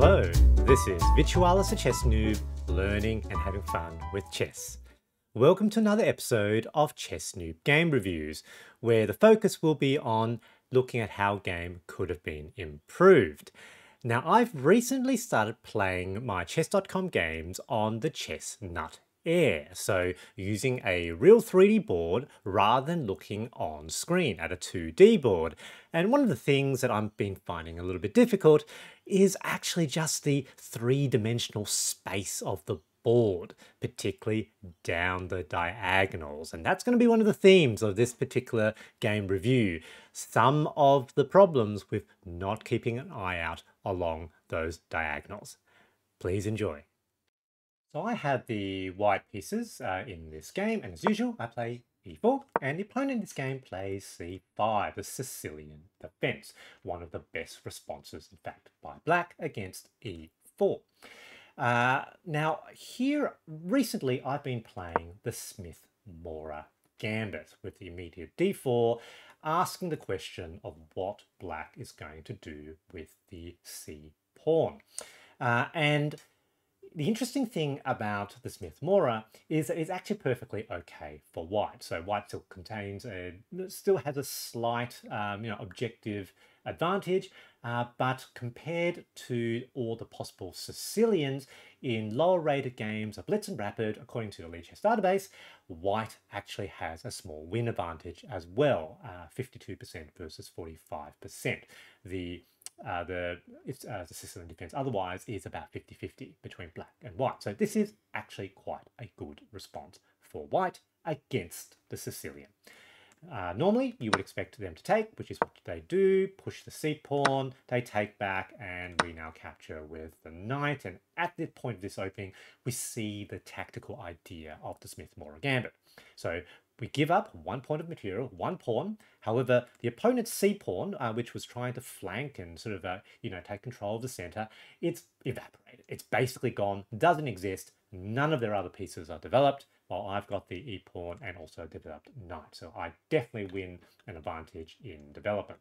Hello, this is Virtualis, a chess noob, learning and having fun with chess. Welcome to another episode of Chess Noob Game Reviews, where the focus will be on looking at how a game could have been improved. Now, I've recently started playing my chess.com games on the Chessnut Air, so using a real 3D board rather than looking on screen at a 2D board. And one of the things that I've been finding a little bit difficult is actually just the three-dimensional space of the board, particularly down the diagonals. And that's going to be one of the themes of this particular game review. Some of the problems with not keeping an eye out along those diagonals. Please enjoy. So I have the white pieces in this game, and as usual, I play e4, and the opponent in this game plays c5, the Sicilian Defense, one of the best responses, in fact, by black against e4. Now, here, recently, I've been playing the Smith-Morra Gambit with the immediate d4, asking the question of what black is going to do with the c pawn. And the interesting thing about the Smith-Morra is that it's actually perfectly okay for white. So white still has a slight, objective advantage, but compared to all the possible Sicilians in lower rated games of blitz and rapid, according to the Lichess database, white actually has a small win advantage as well, 52% versus 45%. The Sicilian Defense otherwise is about 50-50 between black and white. So this is actually quite a good response for white against the Sicilian. Normally, you would expect them to take, which is what they do, push the c-pawn, they take back, and we now capture with the knight. And at the point of this opening, we see the tactical idea of the Smith-Morra Gambit. So we give up 1 point of material, 1 pawn. However, the opponent's c-pawn, which was trying to flank and sort of, take control of the center, it's evaporated. It's basically gone, doesn't exist. None of their other pieces are developed, while I've got the e-pawn and also developed knight. So I definitely win an advantage in development.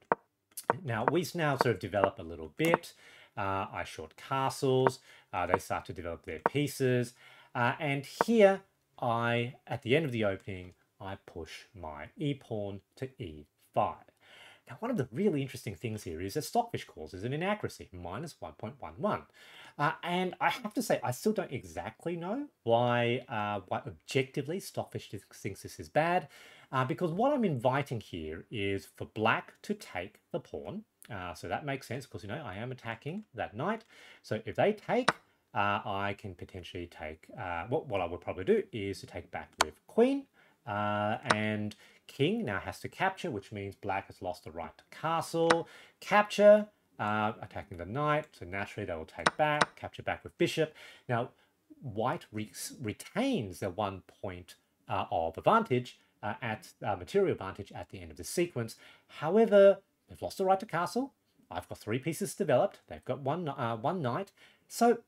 Now, we now sort of develop a little bit. I short castles. They start to develop their pieces. And here, at the end of the opening, I push my e-pawn to e5. Now, one of the really interesting things here is that Stockfish causes an inaccuracy, minus 1.11. And I have to say, I still don't exactly know why objectively Stockfish thinks this is bad, because what I'm inviting here is for black to take the pawn. So that makes sense, because, I am attacking that knight. So if they take, I can potentially take, what I would probably do is to take back with queen, and king now has to capture, which means black has lost the right to castle. Capture, attacking the knight, so naturally they will take back, capture back with bishop. Now, white retains their 1 point of advantage, material advantage at the end of the sequence. However, they've lost the right to castle. I've got 3 pieces developed. They've got one knight. So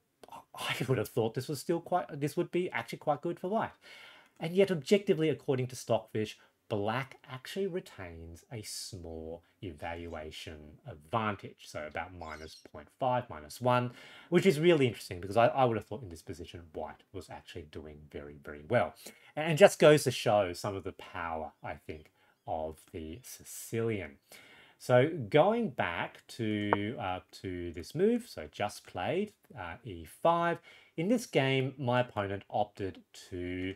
I would have thought this would be actually quite good for white. And yet, objectively, according to Stockfish, black actually retains a small evaluation advantage, so about minus 0.5, minus 1, which is really interesting because I would have thought in this position white was actually doing very, very well. And just goes to show some of the power, I think, of the Sicilian. So going back to this move, so just played e5. In this game, my opponent opted to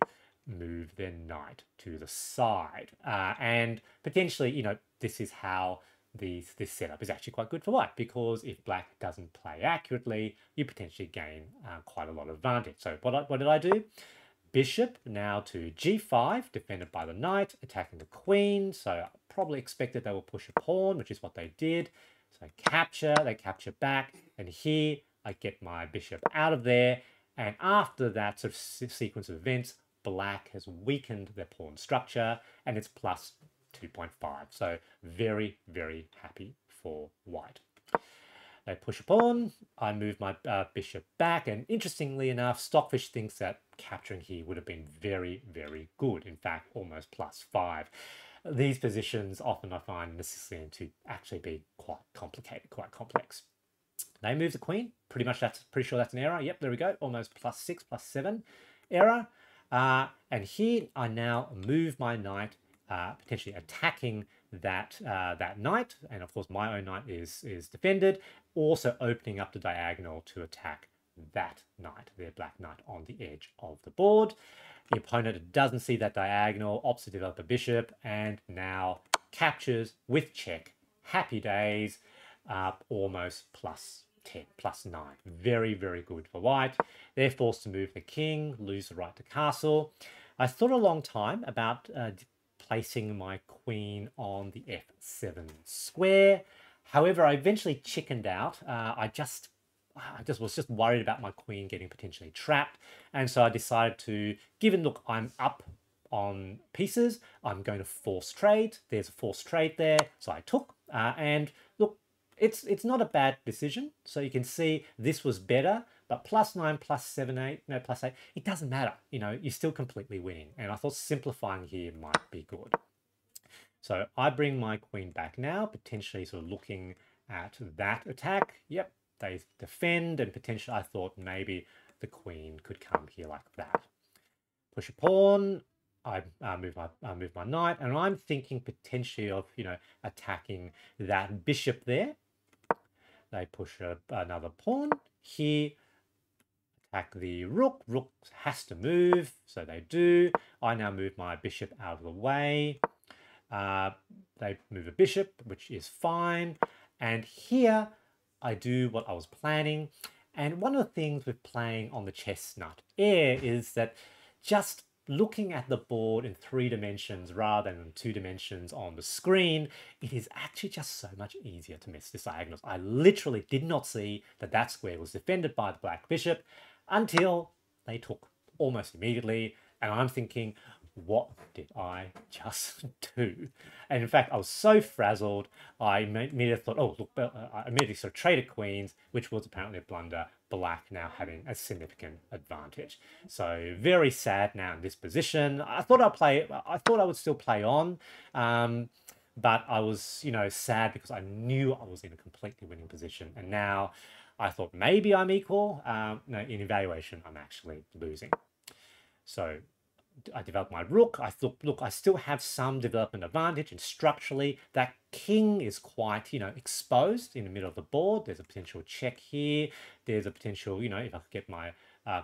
move their knight to the side, and potentially, this is how this setup is actually quite good for white, because if black doesn't play accurately, you potentially gain quite a lot of advantage. So what did I do? Bishop now to g5, defended by the knight, attacking the queen. So I probably expected they will push a pawn, which is what they did. So they capture back, and here I get my bishop out of there. And after that sort of sequence of events, black has weakened their pawn structure, and it's plus 2.5. So very, very happy for white. They push a pawn, I move my bishop back, and interestingly enough, Stockfish thinks that capturing here would have been very, very good. In fact, almost plus 5. These positions often I find in the Sicilian to actually be quite complicated, quite complex. They move the queen. Pretty sure that's an error. Yep, there we go. Almost +6, +7 error. And here I now move my knight, potentially attacking that that knight, and of course my own knight is defended, also opening up the diagonal to attack that knight, their black knight on the edge of the board. The opponent doesn't see that diagonal, opts to develop a bishop, and now captures with check. Happy days, almost +10, +9. Very, very good for white. They're forced to move the king, lose the right to castle. I thought a long time about placing my queen on the f7 square. However, I eventually chickened out. I was just worried about my queen getting potentially trapped, and so I decided to, given look, I'm up on pieces, I'm going to force trade. There's a force trade there, so I took, and look, it's not a bad decision. So you can see this was better, but +9, +7, 8, no, +8, it doesn't matter. You know, you're still completely winning, and I thought simplifying here might be good. So I bring my queen back now, potentially sort of looking at that attack. Yep, they defend, and potentially I thought maybe the queen could come here like that. Push a pawn. I move my knight, and I'm thinking potentially of, you know, attacking that bishop there. They push another pawn here. Attack the rook. Rook has to move, so they do. I now move my bishop out of the way. They move a bishop, which is fine. And here I do what I was planning. And one of the things with playing on the chestnut air is that just looking at the board in 3 dimensions rather than in 2 dimensions on the screen, it is actually just so much easier to miss this diagonals. I literally did not see that that square was defended by the black bishop until they took almost immediately. And I'm thinking, what did I just do? And in fact, I was so frazzled, I immediately thought, oh, look, I immediately sort of traded queens, which was apparently a blunder, black now having a significant advantage. So very sad now in this position. I thought I would still play on, but I was, you know, sad because I knew I was in a completely winning position. And now I thought maybe I'm equal. No, in evaluation, I'm actually losing. So I developed my rook. I thought, look, I still have some development advantage, and structurally that king is quite, you know, exposed in the middle of the board. There's a potential check here. There's a potential, you know, if I could get my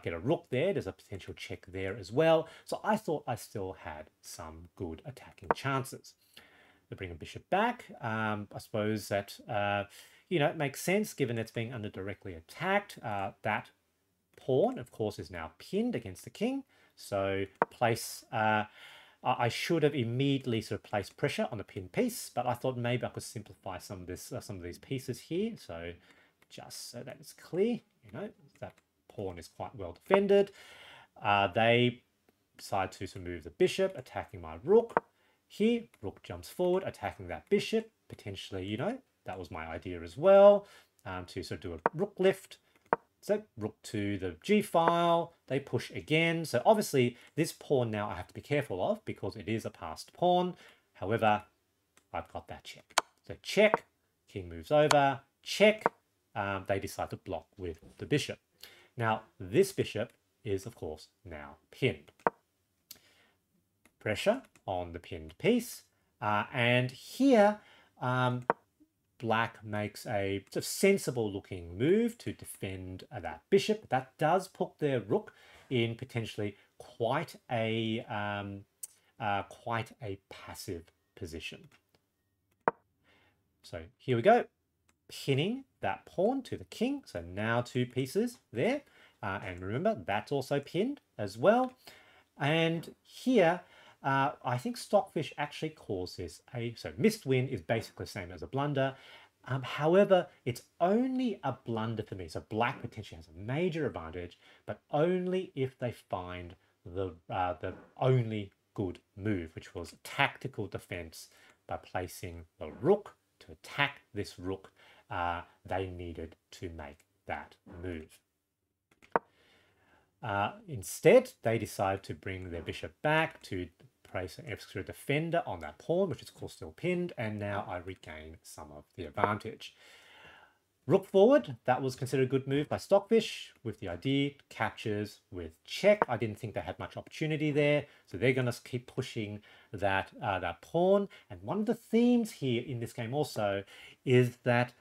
get a rook there, there's a potential check there as well. So I thought I still had some good attacking chances. To bring a bishop back, I suppose that you know, it makes sense given it's being under directly attacked. That pawn, of course, is now pinned against the king. So place, I should have immediately sort of placed pressure on the pinned piece, but I thought maybe I could simplify some of this, some of these pieces here. So just so that it's clear, you know, that pawn is quite well defended. They decide to sort of move the bishop, attacking my rook. Here, rook jumps forward, attacking that bishop. Potentially, you know, that was my idea as well, to sort of do a rook lift. So rook to the g-file, they push again. So obviously this pawn now I have to be careful of because it is a passed pawn. However, I've got that check. So check, king moves over, check, they decide to block with the bishop. Now this bishop is of course now pinned. Pressure on the pinned piece, and here black makes a sort of sensible looking move to defend that bishop. That does put their rook in potentially quite a passive position. So here we go, pinning that pawn to the king. So now 2 pieces there, and remember that's also pinned as well. And here I think Stockfish actually calls this so missed win is basically the same as a blunder. However, it's only a blunder for me. So black potentially has a major advantage, but only if they find the only good move, which was tactical defense by placing the rook to attack this rook. They needed to make that move. Instead, they decide to bring their bishop back to place an extra defender on that pawn, which is of course still pinned, and now I regain some of the advantage. Rook forward, that was considered a good move by Stockfish with the idea, captures with check. I didn't think they had much opportunity there, so they're going to keep pushing that, that pawn. And one of the themes here in this game also is that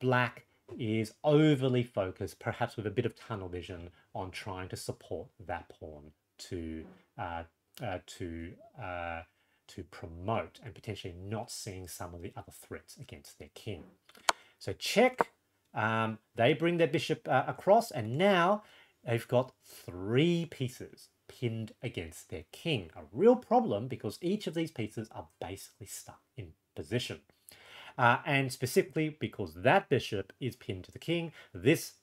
Black is overly focused, perhaps with a bit of tunnel vision, on trying to support that pawn to promote and potentially not seeing some of the other threats against their king. So check, they bring their bishop across, and now they've got 3 pieces pinned against their king. A real problem because each of these pieces are basically stuck in position. And specifically because that bishop is pinned to the king, this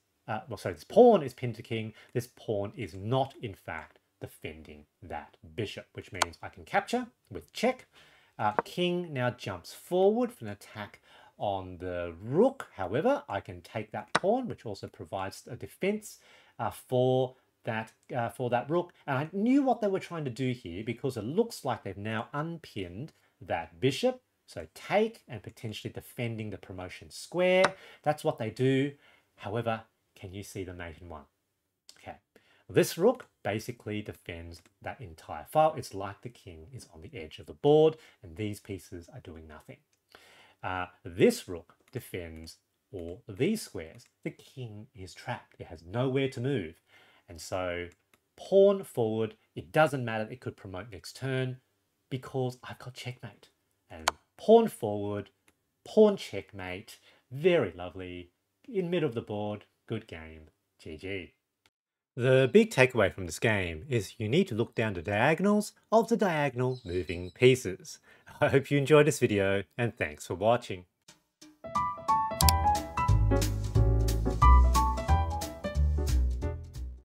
pawn is pinned to king, this pawn is not in fact defending that bishop, which means I can capture with check. King now jumps forward for an attack on the rook. However, I can take that pawn, which also provides a defense for that rook. And I knew what they were trying to do here because it looks like they've now unpinned that bishop. So take and potentially defending the promotion square. That's what they do. However, can you see the mate in one? Okay. This rook basically defends that entire file. It's like the king is on the edge of the board and these pieces are doing nothing. This rook defends all these squares. The king is trapped. It has nowhere to move. And so pawn forward, it doesn't matter. It could promote next turn because I've got checkmate. And pawn forward, pawn checkmate. Very lovely. In middle of the board, good game. GG. The big takeaway from this game is you need to look down the diagonals of the diagonal moving pieces. I hope you enjoyed this video and thanks for watching.